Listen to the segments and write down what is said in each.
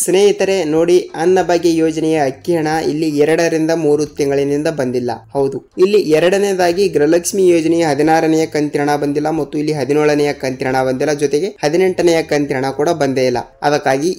ಸ್ನೇಹಿತರೆ ನೋಡಿ, ಅನ್ನಭಾಗ್ಯ ಯೋಜನೆಯ ಅಕ್ಕಿ ಹಣ ಇಲ್ಲಿ 2 ರಿಂದ 3 ತಿಂಗಳಿನಿಂದ ಬಂದಿಲ್ಲ. ಹೌದು, ಇಲ್ಲಿ ಎರಡನೇದಾಗಿ ಗೃಹಲಕ್ಷ್ಮಿ ಯೋಜನೆಯ 16ನೆಯ ಕಂತಿನ ಹಣ ಬಂದಿಲ್ಲ ಮತ್ತು ಇಲ್ಲಿ 17ನೆಯ ಕಂತಿನ ಹಣ ಬಂದಿಲ್ಲ, ಜೊತೆಗೆ 18ನೆಯ ಕಂತಿನ ಹಣ ಕೂಡ ಬಂದೇ ಇಲ್ಲ. ಅದಕ್ಕಾಗಿ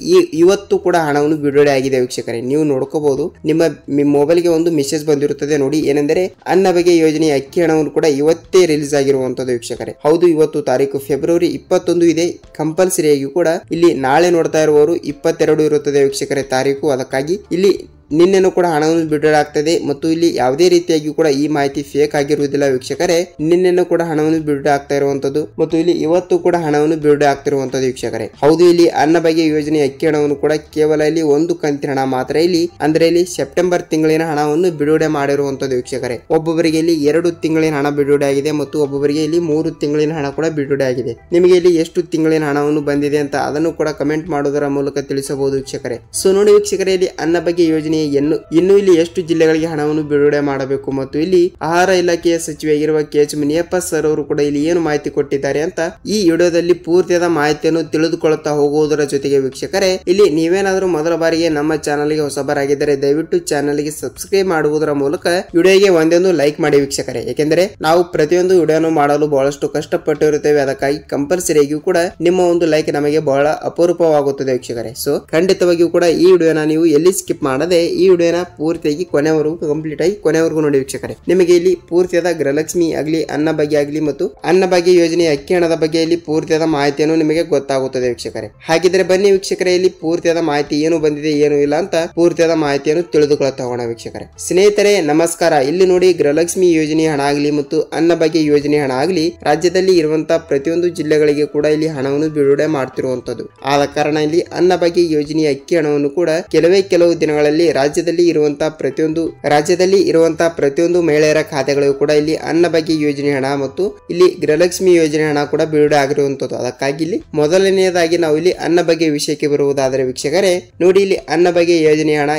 ಇವತ್ತು ಕೂಡ ಹಣವನ್ನು ಬಿಡುಗಡೆ ಆಗಿದೆ ವೀಕ್ಷಕರೇ. ನೀವು ನೋಡ್ಕೋಬಹುದು, ನಿಮ್ಮ ಮೊಬೈಲ್ಗೆ ಒಂದು ಮೆಸೇಜ್ ಬಂದಿರುತ್ತದೆ ನೋಡಿ, ಏನೆಂದರೆ ಅನ್ನಭಾಗ್ಯ ಯೋಜನೆಯ ಅಕ್ಕಿ ಹಣವನ್ನು ಕೂಡ ಇವತ್ತೇ ರಿಲೀಸ್ ಆಗಿರುವಂತದ್ದು ವೀಕ್ಷಕರೇ. ಹೌದು, ಇವತ್ತು ತಾರೀಕು ಫೆಬ್ರವರಿ 21 ಇದೆ. ಕಂಪಲ್ಸರಿಯಾಗಿ ಕೂಡ ಇಲ್ಲಿ ನಾಳೆ ನೋಡ್ತಾ ಇರುವವರು 22 ಇರುತ್ತದೆ ವೀಕ್ಷಕರೇ ತಾರೀಕು. ಅದಕ್ಕಾಗಿ ಇಲ್ಲಿ ನಿನ್ನೆನೂ ಕೂಡ ಹಣವನ್ನು ಬಿಡುಗಡೆ ಆಗ್ತದೆ ಮತ್ತು ಇಲ್ಲಿ ಯಾವುದೇ ರೀತಿಯಾಗಿ ಕೂಡ ಈ ಮಾಹಿತಿ ಫೇಕ್ ಆಗಿರುವುದಿಲ್ಲ ವೀಕ್ಷಕರೇ. ನಿನ್ನೆನೂ ಕೂಡ ಹಣವನ್ನು ಬಿಡುಗಡೆ ಆಗ್ತಾ ಇರುವಂತದ್ದು ಮತ್ತು ಇಲ್ಲಿ ಇವತ್ತು ಕೂಡ ಹಣವನ್ನು ಬಿಡುಗಡೆ ಆಗ್ತಿರುವಂತದ್ದು ವೀಕ್ಷಕರೇ. ಹೌದು, ಇಲ್ಲಿ ಅನ್ನಭಾಗ್ಯ ಯೋಜನೆ ಅಕ್ಕಿ ಹಣವನ್ನು ಕೂಡ ಕೇವಲ ಇಲ್ಲಿ ಒಂದು ಕಂತಿನ ಹಣ ಮಾತ್ರ ಇಲ್ಲಿ ಅಂದ್ರೆ ಇಲ್ಲಿ ಸೆಪ್ಟೆಂಬರ್ ತಿಂಗಳಿನ ಹಣವನ್ನು ಬಿಡುಗಡೆ ಮಾಡಿರುವಂತದ್ದು ವೀಕ್ಷಕರೇ. ಒಬ್ಬೊಬ್ಬರಿಗೆ ಇಲ್ಲಿ 2 ತಿಂಗಳಿನ ಹಣ ಬಿಡುಗಡೆ ಆಗಿದೆ ಮತ್ತು ಒಬ್ಬೊಬ್ಬರಿಗೆ ಇಲ್ಲಿ 3 ತಿಂಗಳಿನ ಹಣ ಕೂಡ ಬಿಡುಗಡೆ ಆಗಿದೆ. ನಿಮಗೆ ಇಲ್ಲಿ ಎಷ್ಟು ತಿಂಗಳಿನ ಹಣವನ್ನು ಬಂದಿದೆ ಅಂತ ಅದನ್ನು ಕೂಡ ಕಮೆಂಟ್ ಮಾಡೋದರ ಮೂಲಕ ತಿಳಿಸಬಹುದು ವೀಕ್ಷಕರೇ. ಸೊ ನೋಡಿ ವೀಕ್ಷಕರೇ, ಇಲ್ಲಿ ಅನ್ನಭಾಗ್ಯ ಯೋಜನೆ ಇನ್ನು ಇಲ್ಲಿ ಎಷ್ಟು ಜಿಲ್ಲೆಗಳಿಗೆ ಹಣವನ್ನು ಬಿಡುಗಡೆ ಮಾಡಬೇಕು ಮತ್ತು ಇಲ್ಲಿ ಆಹಾರ ಇಲಾಖೆಯ ಸಚಿವರಾಗಿರುವ KH ಮುನಿಯಪ್ಪ ಸರ್ ಅವರು ಕೂಡ ಇಲ್ಲಿ ಏನು ಮಾಹಿತಿ ಕೊಟ್ಟಿದ್ದಾರೆ ಅಂತ ಈ ವಿಡಿಯೋದಲ್ಲಿ ಪೂರ್ತಿಯಾದ ಮಾಹಿತಿಯನ್ನು ತಿಳಿದುಕೊಳ್ಳುತ್ತಾ ಹೋಗುವುದರ ಜೊತೆಗೆ ವೀಕ್ಷಕರೇ, ಇಲ್ಲಿ ನೀವೇನಾದ್ರೂ ಮೊದಲ ಬಾರಿಗೆ ನಮ್ಮ ಚಾನಲ್ಗೆ ಹೊಸಬರಾಗಿದ್ದರೆ ದಯವಿಟ್ಟು ಚಾನಲ್ಗೆ ಸಬ್ಸ್ಕ್ರೈಬ್ ಮಾಡುವುದರ ಮೂಲಕ ವಿಡಿಯೋಗೆ ಒಂದೊಂದು ಲೈಕ್ ಮಾಡಿ ವೀಕ್ಷಕರೇ. ಯಾಕೆಂದ್ರೆ ನಾವು ಪ್ರತಿಯೊಂದು ವಿಡಿಯೋನು ಮಾಡಲು ಬಹಳಷ್ಟು ಕಷ್ಟಪಟ್ಟಿರುತ್ತೇವೆ. ಅದಕ್ಕಾಗಿ ಕಂಪಲ್ಸರಿಯಾಗಿಯೂ ಕೂಡ ನಿಮ್ಮ ಒಂದು ಲೈಕ್ ನಮಗೆ ಬಹಳ ಅಪರೂಪವಾಗುತ್ತದೆ ವೀಕ್ಷಕರೇ. ಸೊ ಖಂಡಿತವಾಗಿಯೂ ಕೂಡ ಈ ವಿಡಿಯೋನ ನೀವು ಎಲ್ಲಿ ಸ್ಕಿಪ್ ಮಾಡದೆ ಈ ವಿಡಿಯೋನ ಪೂರ್ತಿಯಾಗಿ ಕೊನೆವರೆಗೂ ಕಂಪ್ಲೀಟ್ ಆಗಿ ಕೊನೆವರೆಗೂ ನೋಡಿ ವೀಕ್ಷಕರೇ. ನಿಮಗೆ ಇಲ್ಲಿ ಪೂರ್ತಿಯಾದ ಗೃಹಲಕ್ಷ್ಮಿ ಆಗಲಿ, ಅನ್ನಭಾಗ್ಯ ಆಗಲಿ ಮತ್ತು ಅನ್ನಭಾಗ್ಯ ಯೋಜನೆಯ ಅಕ್ಕಿ ಹಣದ ಬಗ್ಗೆ ಇಲ್ಲಿ ಪೂರ್ತಿಯಾದ ಮಾಹಿತಿಯನ್ನು ನಿಮಗೆ ಗೊತ್ತಾಗುತ್ತದೆ ವೀಕ್ಷಕರೇ. ಹಾಗಿದ್ರೆ ಬನ್ನಿ ವೀಕ್ಷಕರೇ, ಇಲ್ಲಿ ಪೂರ್ತಿಯಾದ ಮಾಹಿತಿ ಏನು ಬಂದಿದೆ ಏನು ಇಲ್ಲ ಅಂತ ಪೂರ್ತಿಯಾದ ಮಾಹಿತಿಯನ್ನು ತಿಳಿದುಕೊಳ್ಳುತ್ತಾ ಹೋಗೋಣ ವೀಕ್ಷಕರೇ. ಸ್ನೇಹಿತರೆ ನಮಸ್ಕಾರ. ಇಲ್ಲಿ ನೋಡಿ, ಗೃಹಲಕ್ಷ್ಮಿ ಯೋಜನೆಯ ಹಣ ಆಗಲಿ ಮತ್ತು ಅನ್ನಭಾಗ್ಯ ಯೋಜನೆ ಹಣ ಆಗಲಿ ರಾಜ್ಯದಲ್ಲಿ ಇರುವಂತಹ ಪ್ರತಿಯೊಂದು ಜಿಲ್ಲೆಗಳಿಗೆ ಕೂಡ ಇಲ್ಲಿ ಹಣವನ್ನು ಬಿಡುಗಡೆ ಮಾಡ್ತಿರುವಂತದ್ದು. ಆದ ಕಾರಣ ಇಲ್ಲಿ ಅನ್ನಭಾಗ್ಯ ಯೋಜನೆಯ ಅಕ್ಕಿ ಹಣವನ್ನು ಕೂಡ ಕೆಲವು ದಿನಗಳಲ್ಲಿ ರಾಜ್ಯದಲ್ಲಿ ಇರುವಂತಹ ಪ್ರತಿಯೊಂದು ಮಹಿಳೆಯರ ಖಾತೆಗಳಿಗೂ ಕೂಡ ಇಲ್ಲಿ ಅನ್ನಭಾಗ್ಯ ಯೋಜನೆ ಹಣ ಮತ್ತು ಇಲ್ಲಿ ಗೃಹಲಕ್ಷ್ಮಿ ಯೋಜನೆ ಹಣ ಕೂಡ ಬಿಡುಗಡೆ ಆಗಿರುವಂತದ್ದು. ಅದಕ್ಕಾಗಿ ಇಲ್ಲಿ ಮೊದಲನೆಯದಾಗಿ ನಾವು ಇಲ್ಲಿ ಅನ್ನಭಾಗ್ಯ ವಿಷಯಕ್ಕೆ ಬರುವುದಾದರೆ ವೀಕ್ಷಕರೇ, ನೋಡಿ ಇಲ್ಲಿ ಅನ್ನಭಾಗ್ಯ ಯೋಜನೆ ಹಣ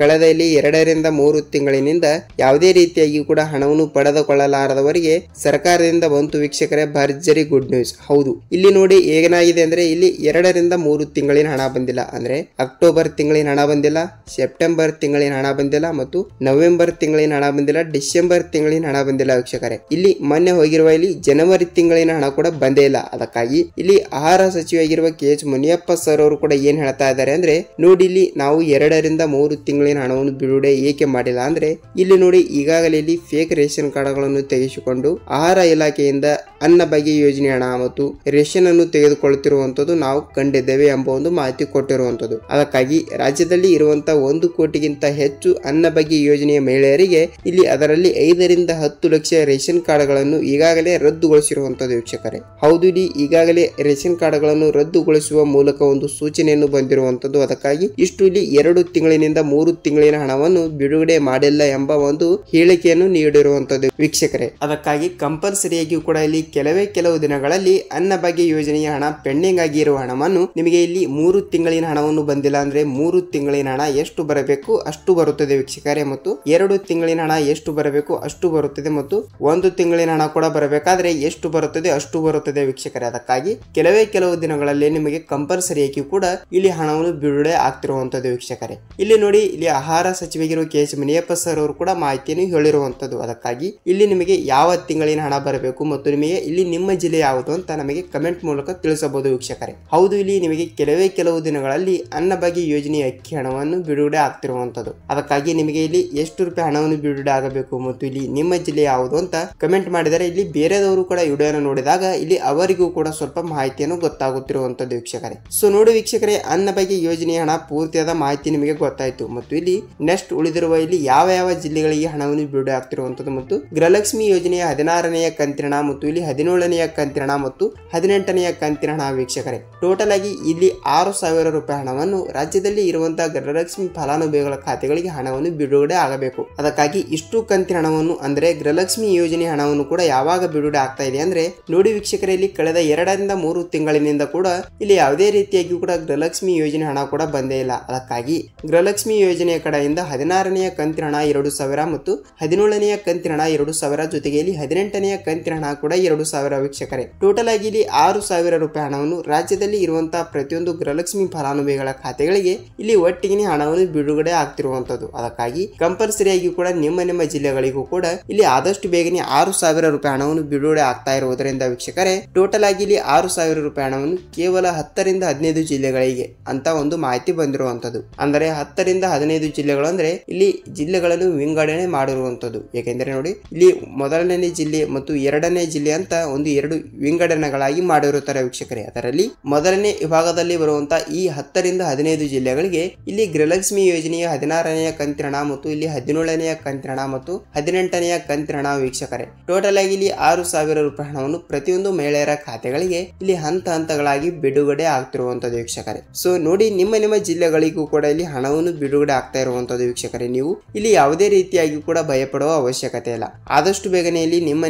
ಕಳೆದ ಇಲ್ಲಿ 2 ರಿಂದ 3 ತಿಂಗಳಿನಿಂದ ಯಾವುದೇ ರೀತಿಯಾಗಿ ಕೂಡ ಹಣವನ್ನು ಪಡೆದುಕೊಳ್ಳಲಾರದವರಿಗೆ ಸರ್ಕಾರದಿಂದ ಬಂತು ವೀಕ್ಷಕರೇ ಭರ್ಜರಿ ಗುಡ್ ನ್ಯೂಸ್. ಹೌದು, ಇಲ್ಲಿ ನೋಡಿ ಏನಾಗಿದೆ ಅಂದ್ರೆ ಇಲ್ಲಿ 2 ರಿಂದ 3 ತಿಂಗಳಿನ ಹಣ ಬಂದಿಲ್ಲ. ಅಂದ್ರೆ ಅಕ್ಟೋಬರ್ ತಿಂಗಳಿನ ಹಣ ಬಂದಿಲ್ಲ, ಸೆಪ್ಟೆಂಬರ್ ತಿಂಗಳಿನ ಹಣ ಬಂದಿಲ್ಲ ಮತ್ತು ನವೆಂಬರ್ ತಿಂಗಳಿನ ಹಣ ಬಂದಿಲ್ಲ, ಡಿಸೆಂಬರ್ ತಿಂಗಳಿನ ಹಣ ಬಂದಿಲ್ಲ ವೀಕ್ಷಕರೇ. ಇಲ್ಲಿ ಮೊನ್ನೆ ಹೋಗಿರುವ ಇಲ್ಲಿ ಜನವರಿ ತಿಂಗಳಿನ ಹಣ ಕೂಡ ಬಂದೇ ಇಲ್ಲ. ಅದಕ್ಕಾಗಿ ಇಲ್ಲಿ ಆಹಾರ ಸಚಿವರಾಗಿರುವ KH ಮುನಿಯಪ್ಪ ಸರ್ ಅವರು ಕೂಡ ಏನ್ ಹೇಳ್ತಾ ಇದ್ದಾರೆ ಅಂದ್ರೆ, ನೋಡಿ ಇಲ್ಲಿ ನಾವು 2 ರಿಂದ 3 ತಿಂಗಳಿನ ಹಣವನ್ನು ಬಿಡುಗಡೆ ಏಕೆ ಮಾಡಿಲ್ಲ ಅಂದ್ರೆ, ಇಲ್ಲಿ ನೋಡಿ ಈಗಾಗಲೇ ಇಲ್ಲಿ ಫೇಕ್ ರೇಷನ್ ಕಾರ್ಡ್ಗಳನ್ನು ತೆಗೆಸಿಕೊಂಡು ಆಹಾರ ಇಲಾಖೆಯಿಂದ ಅನ್ನಭಾಗ್ಯ ಯೋಜನೆ ಹಣ ಮತ್ತು ರೇಷನ್ ಅನ್ನು ತೆಗೆದುಕೊಳ್ಳುತ್ತಿರುವಂತದ್ದು ನಾವು ಕಂಡಿದ್ದೇವೆ ಎಂಬ ಒಂದು ಮಾಹಿತಿ ಕೊಟ್ಟಿರುವಂತದ್ದು. ಅದಕ್ಕಾಗಿ ರಾಜ್ಯದಲ್ಲಿ ಇರುವಂತಹ 1 ಕೋಟಿಗಿಂತ ಹೆಚ್ಚು ಅನ್ನಭಾಗ್ಯ ಯೋಜನೆಯ ಮಹಿಳೆಯರಿಗೆ ಇಲ್ಲಿ ಅದರಲ್ಲಿ 5 ರಿಂದ 10 ಲಕ್ಷ ರೇಷನ್ ಕಾರ್ಡ್ಗಳನ್ನು ಈಗಾಗಲೇ ರದ್ದುಗೊಳಿಸಿರುವಂತದ್ದು ವೀಕ್ಷಕರೇ. ಹೌದು, ಇಲ್ಲಿ ಈಗಾಗಲೇ ರೇಷನ್ ಕಾರ್ಡ್ಗಳನ್ನು ರದ್ದುಗೊಳಿಸುವ ಮೂಲಕ ಒಂದು ಸೂಚನೆಯನ್ನು ಬಂದಿರುವಂತದ್ದು. ಅದಕ್ಕಾಗಿ ಇಷ್ಟು ಇಲ್ಲಿ 2 ತಿಂಗಳಿನಿಂದ 3 ತಿಂಗಳಿನ ಹಣವನ್ನು ಬಿಡುಗಡೆ ಮಾಡಿಲ್ಲ ಎಂಬ ಒಂದು ಹೇಳಿಕೆಯನ್ನು ನೀಡಿರುವಂತದ್ದು ವೀಕ್ಷಕರೇ. ಅದಕ್ಕಾಗಿ ಕಂಪಲ್ಸರಿಯಾಗಿ ಕೂಡ ಇಲ್ಲಿ ಕೆಲವು ದಿನಗಳಲ್ಲಿ ಅನ್ನಭಾಗ್ಯ ಯೋಜನೆಯ ಹಣ ಪೆಂಡಿಂಗ್ ಆಗಿರುವ ಹಣವನ್ನು ನಿಮಗೆ ಇಲ್ಲಿ 3 ತಿಂಗಳಿನ ಹಣವನ್ನು ಬಂದಿಲ್ಲ ಅಂದ್ರೆ 3 ತಿಂಗಳಿನ ಹಣ ಎಷ್ಟು ಬರಬೇಕು ಅಷ್ಟು ಬರುತ್ತದೆ ವೀಕ್ಷಕರೇ, ಮತ್ತು 2 ತಿಂಗಳಿನ ಹಣ ಎಷ್ಟು ಬರಬೇಕು ಅಷ್ಟು ಬರುತ್ತದೆ ಮತ್ತು 1 ತಿಂಗಳಿನ ಹಣ ಕೂಡ ಬರಬೇಕಾದ್ರೆ ಎಷ್ಟು ಬರುತ್ತದೆ ಅಷ್ಟು ಬರುತ್ತದೆ ವೀಕ್ಷಕರೇ. ಅದಕ್ಕಾಗಿ ಕೆಲವು ದಿನಗಳಲ್ಲಿ ನಿಮಗೆ ಕಂಪಲ್ಸರಿಯಾಗಿ ಕೂಡ ಇಲ್ಲಿ ಹಣವನ್ನು ಬಿಡುಗಡೆ ಆಗ್ತಿರುವಂತದ್ದು ವೀಕ್ಷಕರೇ. ಇಲ್ಲಿ ನೋಡಿ, ಇಲ್ಲಿ ಆಹಾರ ಸಚಿವರಾಗಿರುವ KH ಮುನಿಯಪ್ಪ ಸರ್ ಅವರು ಕೂಡ ಮಾಹಿತಿಯನ್ನು ಹೇಳಿರುವಂತದ್ದು. ಅದಕ್ಕಾಗಿ ಇಲ್ಲಿ ನಿಮಗೆ ಯಾವ ತಿಂಗಳಿನ ಹಣ ಬರಬೇಕು ಮತ್ತು ನಿಮಗೆ ಇಲ್ಲಿ ನಿಮ್ಮ ಜಿಲ್ಲೆ ಯಾವುದು ಅಂತ ನಮಗೆ ಕಮೆಂಟ್ ಮೂಲಕ ತಿಳಿಸಬಹುದು ವೀಕ್ಷಕರೇ. ಹೌದು, ಇಲ್ಲಿ ನಿಮಗೆ ಕೆಲವು ದಿನಗಳಲ್ಲಿ ಅನ್ನಭಾಗ್ಯ ಯೋಜನೆಯ ಅಕ್ಕಿ ಹಣವನ್ನು ಬಿಡುಗಡೆ ಆಗ್ತಿರುವಂತದ್ದು. ಅದಕ್ಕಾಗಿ ನಿಮಗೆ ಇಲ್ಲಿ ಎಷ್ಟು ರೂಪಾಯಿ ಹಣವನ್ನು ಬಿಡುಗಡೆ ಆಗಬೇಕು ಮತ್ತು ಇಲ್ಲಿ ನಿಮ್ಮ ಜಿಲ್ಲೆ ಯಾವುದು ಅಂತ ಕಮೆಂಟ್ ಮಾಡಿದರೆ ಇಲ್ಲಿ ಬೇರೆದವರು ಕೂಡ ವಿಡಿಯೋನ ನೋಡಿದಾಗ ಇಲ್ಲಿ ಅವರಿಗೂ ಕೂಡ ಸ್ವಲ್ಪ ಮಾಹಿತಿಯನ್ನು ಗೊತ್ತಾಗುತ್ತಿರುವಂತದ್ದು ವೀಕ್ಷಕರೇ. ಸೊ ನೋಡಿ ವೀಕ್ಷಕರೇ, ಅನ್ನಭಾಗ್ಯ ಯೋಜನೆಯ ಹಣ ಪೂರ್ತಿಯಾದ ಮಾಹಿತಿ ನಿಮಗೆ ಗೊತ್ತಾಯ್ತು ಮತ್ತು ಇಲ್ಲಿ ನೆಕ್ಸ್ಟ್ ಉಳಿದಿರುವ ಇಲ್ಲಿ ಯಾವ ಜಿಲ್ಲೆಗಳಿಗೆ ಹಣವನ್ನು ಬಿಡುಗಡೆ ಆಗ್ತಿರುವಂತದ್ದು ಮತ್ತು ಗೃಹಲಕ್ಷ್ಮಿ ಯೋಜನೆಯ 16ನೆಯ ಕಂತಿನ ಹಣ ಮತ್ತು ಇಲ್ಲಿ 17ನೆಯ ಕಂತಿನ ಹಣ ಮತ್ತು 18ನೆಯ ಕಂತಿನ ಹಣ ವೀಕ್ಷಕರೇ. ಟೋಟಲ್ ಆಗಿ ಇಲ್ಲಿ 6,000 ರೂಪಾಯಿ ಹಣವನ್ನು ರಾಜ್ಯದಲ್ಲಿ ಇರುವಂತಹ ಗೃಹಲಕ್ಷ್ಮಿ ಫಲಾನುಭವಿ ಫಲಾನುಭವಿಗಳ ಖಾತೆಗಳಿಗೆ ಹಣವನ್ನು ಬಿಡುಗಡೆ ಆಗಬೇಕು. ಅದಕ್ಕಾಗಿ ಇಷ್ಟು ಕಂತಿನ ಹಣವನ್ನು ಅಂದ್ರೆ ಗೃಹಲಕ್ಷ್ಮಿ ಯೋಜನೆ ಹಣವನ್ನು ಕೂಡ ಯಾವಾಗ ಬಿಡುಗಡೆ ಆಗ್ತಾ ಇದೆ ಅಂದ್ರೆ ನೋಡಿ ವೀಕ್ಷಕರಲ್ಲಿ ಕಳೆದ 2-3 ತಿಂಗಳಿನಿಂದ ಕೂಡ ಇಲ್ಲಿ ಯಾವುದೇ ರೀತಿಯಾಗಿ ಕೂಡ ಗೃಹಲಕ್ಷ್ಮಿ ಯೋಜನೆ ಹಣ ಕೂಡ ಬಂದೇ ಇಲ್ಲ. ಅದಕ್ಕಾಗಿ ಗೃಹಲಕ್ಷ್ಮಿ ಯೋಜನೆಯ ಕಡೆಯಿಂದ 16ನೆಯ ಕಂತಿನ ಹಣ 2,000 ಮತ್ತು 17ನೆಯ ಕಂತಿನ ಹಣ 2,000 ಜೊತೆಗೆ ಇಲ್ಲಿ 18ನೆಯ ಕಂತಿನ ಹಣ ಕೂಡ 2,000 ವೀಕ್ಷಕರೇ. ಟೋಟಲ್ ಆಗಿ ಇಲ್ಲಿ 6,000 ರೂಪಾಯಿ ಹಣವನ್ನು ರಾಜ್ಯದಲ್ಲಿ ಇರುವಂತಹ ಪ್ರತಿಯೊಂದು ಗೃಹಲಕ್ಷ್ಮಿ ಫಲಾನುಭವಿಗಳ ಖಾತೆಗಳಿಗೆ ಇಲ್ಲಿ ಒಟ್ಟಿಗೆ ಹಣವನ್ನು ಬಿಡುಗಡೆ ಆಗ್ತಿರುವಂತದ್ದು. ಅದಕ್ಕಾಗಿ ಕಂಪಲ್ಸರಿಯಾಗಿ ಕೂಡ ನಿಮ್ಮ ಜಿಲ್ಲೆಗಳಿಗೂ ಕೂಡ ಇಲ್ಲಿ ಆದಷ್ಟು ಬೇಗನೆ 6,000 ರೂಪಾಯಿ ಹಣವನ್ನು ಬಿಡುಗಡೆ ಆಗ್ತಾ ಇರುವುದರಿಂದ ವೀಕ್ಷಕರೇ ಟೋಟಲ್ ಆಗಿ ಇಲ್ಲಿ 6,000 ರೂಪಾಯಿ ಹಣವನ್ನು ಕೇವಲ 10-15 ಜಿಲ್ಲೆಗಳಿಗೆ ಅಂತ ಒಂದು ಮಾಹಿತಿ ಬಂದಿರುವಂತದ್ದು. ಅಂದರೆ 10-15 ಜಿಲ್ಲೆಗಳು ಅಂದ್ರೆ ಇಲ್ಲಿ ಜಿಲ್ಲೆಗಳನ್ನು ವಿಂಗಡಣೆ ಮಾಡಿರುವಂತದ್ದು. ಯಾಕೆಂದ್ರೆ ನೋಡಿ ಇಲ್ಲಿ ಮೊದಲನೇ ಜಿಲ್ಲೆ ಮತ್ತು 2ನೇ ಜಿಲ್ಲೆ ಅಂತ ಒಂದು 2 ವಿಂಗಡಣೆಗಳಾಗಿ ಮಾಡಿರುತ್ತಾರೆ ವೀಕ್ಷಕರೇ. ಅದರಲ್ಲಿ ಮೊದಲನೇ ವಿಭಾಗದಲ್ಲಿ ಬರುವಂತಹ ಈ 10-15 ಜಿಲ್ಲೆಗಳಿಗೆ ಇಲ್ಲಿ ಗೃಹಲಕ್ಷ್ಮಿ ಯೋಜನೆಯ 16ನೆಯ ಕಂತಿನ ಹಣ ಮತ್ತು ಇಲ್ಲಿ 17ನೆಯ ಕಂತಿನ ಹಣ ಮತ್ತು 18ನೆಯ ಕಂತಿನ ಹಣ ವೀಕ್ಷಕರೇ. ಟೋಟಲ್ ಆಗಿ ಇಲ್ಲಿ 6,000 ರೂಪಾಯಿ ಹಣವನ್ನು ಪ್ರತಿಯೊಂದು ಮಹಿಳೆಯರ ಖಾತೆಗಳಿಗೆ ಇಲ್ಲಿ ಹಂತಗಳಾಗಿ ಬಿಡುಗಡೆ ಆಗ್ತಿರುವಂತದ್ದು ವೀಕ್ಷಕರೇ. ಸೊ ನೋಡಿ ನಿಮ್ಮ ಜಿಲ್ಲೆಗಳಿಗೂ ಕೂಡ ಇಲ್ಲಿ ಹಣವನ್ನು ಬಿಡುಗಡೆ ಆಗ್ತಾ ಇರುವಂತದ್ದು ವೀಕ್ಷಕರೇ. ನೀವು ಇಲ್ಲಿ ಯಾವುದೇ ರೀತಿಯಾಗಿ ಕೂಡ ಭಯಪಡುವ ಅವಶ್ಯಕತೆ ಇಲ್ಲ. ಆದಷ್ಟು ಬೇಗನೆ ಇಲ್ಲಿ ನಿಮ್ಮ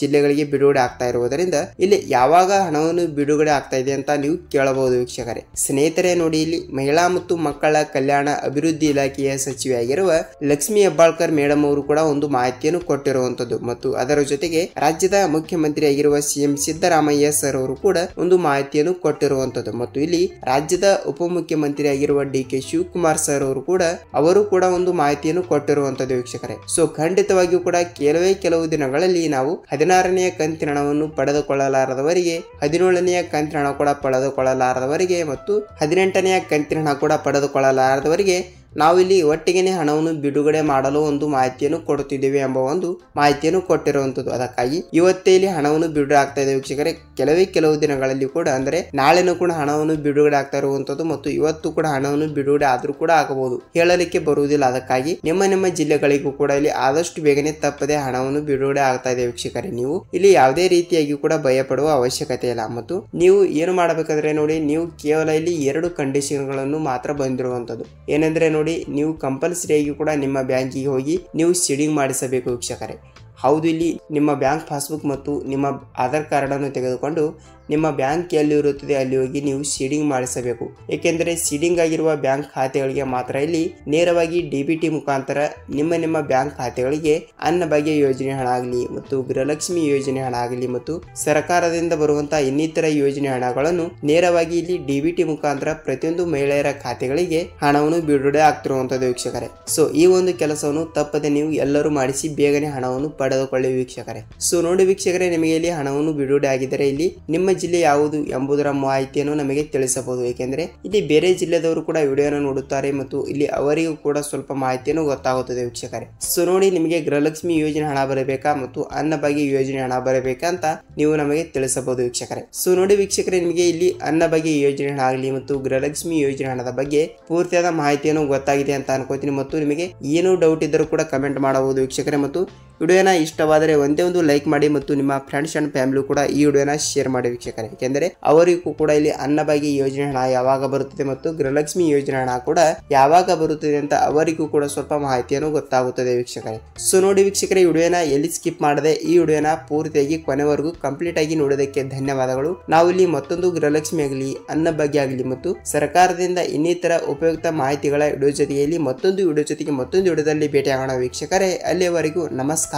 ಜಿಲ್ಲೆಗಳಿಗೆ ಬಿಡುಗಡೆ ಆಗ್ತಾ ಇರುವುದರಿಂದ ಇಲ್ಲಿ ಯಾವಾಗ ಹಣವನ್ನು ಬಿಡುಗಡೆ ಆಗ್ತಾ ಇದೆ ಅಂತ ನೀವು ಕೇಳಬಹುದು ವೀಕ್ಷಕರೇ. ಸ್ನೇಹಿತರೆ ನೋಡಿ ಇಲ್ಲಿ ಮಹಿಳಾ ಮತ್ತು ಮಕ್ಕಳ ಕಲ್ಯಾಣ ಅಭಿವೃದ್ಧಿ ಇಲಾಖೆಯ ಸಚಿವೆಯಾಗಿರುವ ಲಕ್ಷ್ಮಿ ಹೆಬ್ಬಾಳ್ಕರ್ ಮೇಡಮ್ ಅವರು ಕೂಡ ಒಂದು ಮಾಹಿತಿಯನ್ನು ಕೊಟ್ಟಿರುವಂತದ್ದು ಮತ್ತು ಅದರ ಜೊತೆಗೆ ರಾಜ್ಯದ ಮುಖ್ಯಮಂತ್ರಿಯಾಗಿರುವ ಸಿಎಂ ಸಿದ್ದರಾಮಯ್ಯ ಸರ್ ಅವರು ಕೂಡ ಒಂದು ಮಾಹಿತಿಯನ್ನು ಕೊಟ್ಟಿರುವಂತದ್ದು ಮತ್ತು ಇಲ್ಲಿ ರಾಜ್ಯದ ಉಪಮುಖ್ಯಮಂತ್ರಿಯಾಗಿರುವ ಡಿ.ಕೆ. ಶಿವಕುಮಾರ್ ಸರ್ ಅವರು ಕೂಡ ಒಂದು ಮಾಹಿತಿಯನ್ನು ಕೊಟ್ಟಿರುವಂತದ್ದು ವೀಕ್ಷಕರೇ. ಸೊ ಖಂಡಿತವಾಗಿಯೂ ಕೂಡ ಕೆಲವು ದಿನಗಳಲ್ಲಿ ನಾವು 16ನೆಯ ಕಂತಿನ ಹಣವನ್ನು ಪಡೆದುಕೊಳ್ಳಲಾರದವರಿಗೆ 17ನೆಯ ಕಂತಿನ ಹಣ ಕೂಡ ಪಡೆದುಕೊಳ್ಳಲಾರದವರಿಗೆ ಮತ್ತು 18ನೆಯ ಕಂತಿನ ಹಣ ಕೂಡ ಪಡೆದುಕೊಳ್ಳಲಾರದವರಿಗೆ ನಾವು ಇಲ್ಲಿ ಒಟ್ಟಿಗೆ ಹಣವನ್ನು ಬಿಡುಗಡೆ ಮಾಡಲು ಒಂದು ಮಾಹಿತಿಯನ್ನು ಕೊಡುತ್ತಿದ್ದೇವೆ ಎಂಬ ಒಂದು ಮಾಹಿತಿಯನ್ನು ಕೊಟ್ಟಿರುವಂತದ್ದು. ಅದಕ್ಕಾಗಿ ಇವತ್ತೇ ಇಲ್ಲಿ ಹಣವನ್ನು ಬಿಡುಗಡೆ ಆಗ್ತಾ ಇದೆ ವೀಕ್ಷಕರೇ. ಕೆಲವು ದಿನಗಳಲ್ಲಿ ಕೂಡ ಅಂದ್ರೆ ನಾಳೆನೂ ಕೂಡ ಹಣವನ್ನು ಬಿಡುಗಡೆ ಆಗ್ತಾ ಇರುವಂತದ್ದು ಮತ್ತು ಇವತ್ತು ಕೂಡ ಹಣವನ್ನು ಬಿಡುಗಡೆ ಆದ್ರೂ ಕೂಡ ಆಗಬಹುದು, ಹೇಳಲಿಕ್ಕೆ ಬರುವುದಿಲ್ಲ. ಅದಕ್ಕಾಗಿ ನಿಮ್ಮ ಜಿಲ್ಲೆಗಳಿಗೂ ಕೂಡ ಇಲ್ಲಿ ಆದಷ್ಟು ಬೇಗನೆ ತಪ್ಪದೆ ಹಣವನ್ನು ಬಿಡುಗಡೆ ಆಗ್ತಾ ಇದೆ ವೀಕ್ಷಕರೇ. ನೀವು ಇಲ್ಲಿ ಯಾವುದೇ ರೀತಿಯಾಗಿ ಕೂಡ ಭಯಪಡುವ ಅವಶ್ಯಕತೆ ಇಲ್ಲ ಮತ್ತು ನೀವು ಏನು ಮಾಡಬೇಕಾದ್ರೆ ನೋಡಿ ನೀವು ಕೇವಲ ಇಲ್ಲಿ 2 ಕಂಡೀಷನ್ಗಳನ್ನು ಮಾತ್ರ ಬಂದಿರುವಂತದ್ದು. ಏನೆಂದ್ರೆ ನೋಡಿ ನೀವು ಕಂಪಲ್ಸರಿಯಾಗಿ ಕೂಡ ನಿಮ್ಮ ಬ್ಯಾಂಕಿಗೆ ಹೋಗಿ ನೀವು ಸೀಡಿಂಗ್ ಮಾಡಿಸಬೇಕು ವೀಕ್ಷಕರೇ. ಹೌದು, ಇಲ್ಲಿ ನಿಮ್ಮ ಬ್ಯಾಂಕ್ ಪಾಸ್ಬುಕ್ ಮತ್ತು ನಿಮ್ಮ ಆಧಾರ್ ಕಾರ್ಡ್ ಅನ್ನು ತೆಗೆದುಕೊಂಡು ನಿಮ್ಮ ಬ್ಯಾಂಕ್ ಎಲ್ಲಿ ಇರುತ್ತದೆ ಅಲ್ಲಿ ಹೋಗಿ ನೀವು ಸೀಡಿಂಗ್ ಮಾಡಿಸಬೇಕು. ಏಕೆಂದರೆ ಸೀಡಿಂಗ್ ಆಗಿರುವ ಬ್ಯಾಂಕ್ ಖಾತೆಗಳಿಗೆ ಮಾತ್ರ ಇಲ್ಲಿ ನೇರವಾಗಿ ಡಿಬಿಟಿ ಮುಖಾಂತರ ನಿಮ್ಮ ಬ್ಯಾಂಕ್ ಖಾತೆಗಳಿಗೆ ಅನ್ನಭಾಗ್ಯ ಯೋಜನೆ ಹಣ ಆಗಲಿ ಮತ್ತು ಗೃಹಲಕ್ಷ್ಮಿ ಯೋಜನೆ ಹಣ ಆಗಲಿ ಮತ್ತು ಸರ್ಕಾರದಿಂದ ಬರುವಂತಹ ಇನ್ನಿತರ ಯೋಜನೆ ಹಣಗಳನ್ನು ನೇರವಾಗಿ ಇಲ್ಲಿ ಡಿಬಿಟಿ ಮುಖಾಂತರ ಪ್ರತಿಯೊಂದು ಮಹಿಳೆಯರ ಖಾತೆಗಳಿಗೆ ಹಣವನ್ನು ಬಿಡುಗಡೆ ಆಗ್ತಿರುವಂತದ್ದು ವೀಕ್ಷಕರೇ. ಸೊ ಈ ಒಂದು ಕೆಲಸವನ್ನು ತಪ್ಪದೆ ನೀವು ಎಲ್ಲರೂ ಮಾಡಿಸಿ ಬೇಗನೆ ಹಣವನ್ನು ಪಡೆದುಕೊಳ್ಳಿ ವೀಕ್ಷಕರೇ. ಸೊ ನೋಡಿ ವೀಕ್ಷಕರೇ, ನಿಮಗೆ ಇಲ್ಲಿ ಹಣವನ್ನು ಬಿಡುಗಡೆ ಆಗಿದ್ದರೆ ಇಲ್ಲಿ ನಿಮ್ಮ ಜಿಲ್ಲೆ ಯಾವುದು ಎಂಬುದರ ಮಾಹಿತಿಯನ್ನು ನಮಗೆ ತಿಳಿಸಬಹುದು. ಏಕೆಂದರೆ ಇಲ್ಲಿ ಬೇರೆ ಜಿಲ್ಲೆದವರು ಕೂಡ ವಿಡಿಯೋನ ನೋಡುತ್ತಾರೆ ಮತ್ತು ಇಲ್ಲಿ ಅವರಿಗೂ ಕೂಡ ಸ್ವಲ್ಪ ಮಾಹಿತಿಯನ್ನು ಗೊತ್ತಾಗುತ್ತದೆ ವೀಕ್ಷಕರೇ. ಸೊ ನೋಡಿ, ನಿಮಗೆ ಗೃಹಲಕ್ಷ್ಮಿ ಯೋಜನೆ ಹಣ ಬರಬೇಕಾ ಮತ್ತು ಅನ್ನಭಾಗ್ಯ ಯೋಜನೆ ಹಣ ಬರಬೇಕಾ ಅಂತ ನೀವು ನಮಗೆ ತಿಳಿಸಬಹುದು ವೀಕ್ಷಕರೇ. ಸೊ ನೋಡಿ ವೀಕ್ಷಕರೇ, ನಿಮಗೆ ಇಲ್ಲಿ ಅನ್ನಭಾಗ್ಯ ಯೋಜನೆ ಹಣ ಆಗಲಿ ಮತ್ತು ಗೃಹಲಕ್ಷ್ಮಿ ಯೋಜನೆ ಹಣದ ಬಗ್ಗೆ ಪೂರ್ತಿಯಾದ ಮಾಹಿತಿಯನ್ನು ಗೊತ್ತಾಗಿದೆ ಅಂತ ಅನ್ಕೋತೀನಿ ಮತ್ತು ನಿಮಗೆ ಏನು ಡೌಟ್ ಇದ್ದರೂ ಕೂಡ ಕಮೆಂಟ್ ಮಾಡಬಹುದು ವೀಕ್ಷಕರೇ. ಮತ್ತು ವಿಡಿಯೋನ ಇಷ್ಟವಾದರೆ ಒಂದೇ ಒಂದು ಲೈಕ್ ಮಾಡಿ ಮತ್ತು ನಿಮ್ಮ ಫ್ರೆಂಡ್ಸ್ ಅಂಡ್ ಫ್ಯಾಮಿಲಿ ಕೂಡ ಈ ವಿಡಿಯೋನ ಶೇರ್ ಮಾಡಿ ವೀಕ್ಷಕರೇ. ಯಾಕೆಂದರೆ ಅವರಿಗೂ ಕೂಡ ಇಲ್ಲಿ ಅನ್ನಭಾಗ್ಯ ಯೋಜನೆ ಹಣ ಯಾವಾಗ ಬರುತ್ತದೆ ಮತ್ತು ಗೃಹಲಕ್ಷ್ಮಿ ಯೋಜನೆ ಹಣ ಕೂಡ ಯಾವಾಗ ಬರುತ್ತದೆ ಅಂತ ಅವರಿಗೂ ಕೂಡ ಸ್ವಲ್ಪ ಮಾಹಿತಿಯನ್ನು ಗೊತ್ತಾಗುತ್ತದೆ ವೀಕ್ಷಕರೇ. ಸೊ ನೋಡಿ ವೀಕ್ಷಕರೇ, ವಿಡಿಯೋನ ಎಲ್ಲಿ ಸ್ಕಿಪ್ ಮಾಡದೆ ಈ ವಿಡಿಯೋನ ಪೂರ್ತಿಯಾಗಿ ಕೊನೆವರೆಗೂ ಕಂಪ್ಲೀಟ್ ಆಗಿ ನೋಡೋದಕ್ಕೆ ಧನ್ಯವಾದಗಳು. ನಾವು ಇಲ್ಲಿ ಮತ್ತೊಂದು ಗೃಹಲಕ್ಷ್ಮಿ ಆಗಲಿ ಅನ್ನಭಾಗ್ಯ ಆಗಲಿ ಮತ್ತು ಸರ್ಕಾರದಿಂದ ಇನ್ನಿತರ ಉಪಯುಕ್ತ ಮಾಹಿತಿಗಳ ವಿಡಿಯೋ ಜೊತೆಗೆ ಮತ್ತೊಂದು ವಿಡಿಯೋದಲ್ಲಿ ಭೇಟಿಯಾಗೋಣ ವೀಕ್ಷಕರೇ. ಅಲ್ಲಿಯವರೆಗೂ ನಮಸ್ಕಾರ.